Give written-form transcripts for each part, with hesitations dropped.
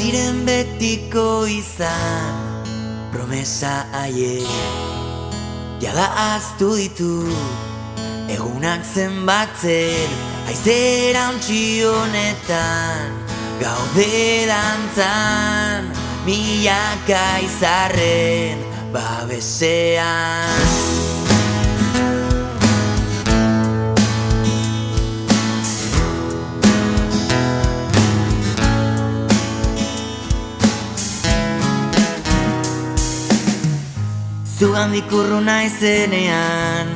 ziren betiko izan promesa haiek jada ahaztu ditu egunak zenbatzen haizera ontsi honetan gaude dantzan milaka izarren babesean. Zugandik urruna izenean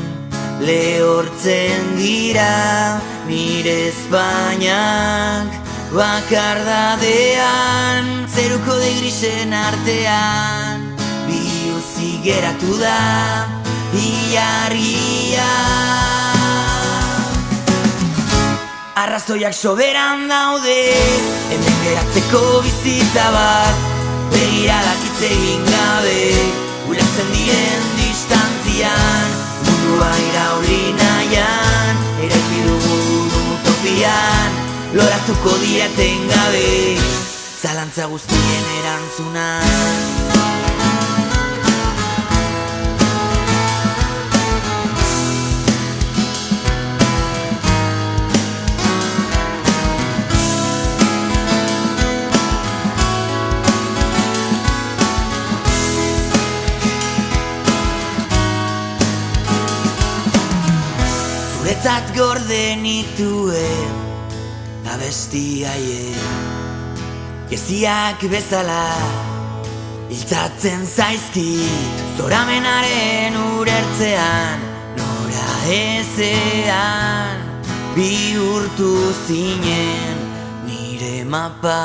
lehortzen dira nire Espainiak bakardadean zeruko de grisen artean biluzi geratu da ilargia. Arrazoiak soberan daude hemen geratzeko bizitza bat begiradak hitz egin gabe ulertzen diren distantzian mundua irauli nahian eraiki dugun utopian loratuko dira etengabe zalantza guztien erantzuna. Zuretzat gorde nituen abesti haiek geziak bezala hiltzatzen zaizkit zoramenaren urertzean nora ezean bihurtu zinen nire mapa.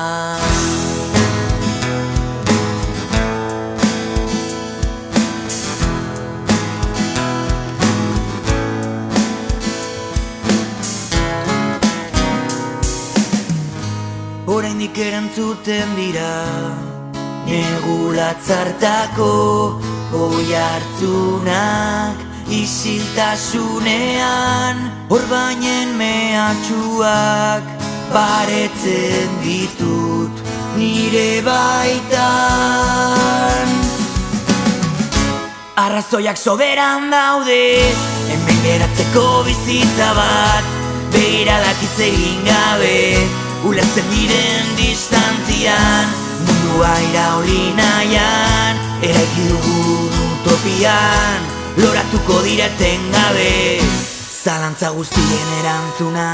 Oraindik erantzuten dira negulatzartako oihartzunak isiltasunean orbainen mehatxuak baretzen ditut nire baitan. Arrazoiak soberan daude hemen geratzeko bizitza bat begiradak hitz egin gabe ulertzen diren distantzian mundua irauli nahian eraiki dugun utopian loratuko dira etengabe zalantza guztien erantzuna.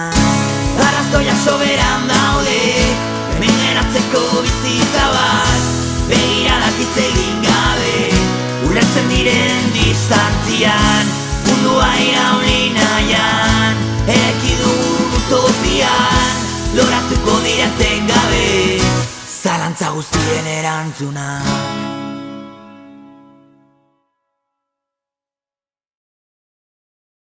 Arrazoiak soberan daude hemen geratzeko bizitza bat begiradak hitz egin gabe ulertzen diren distantzian mundua irauli nahian eraiki dugun utopian loratuko dira etengabe zalantza guztien erantzuna.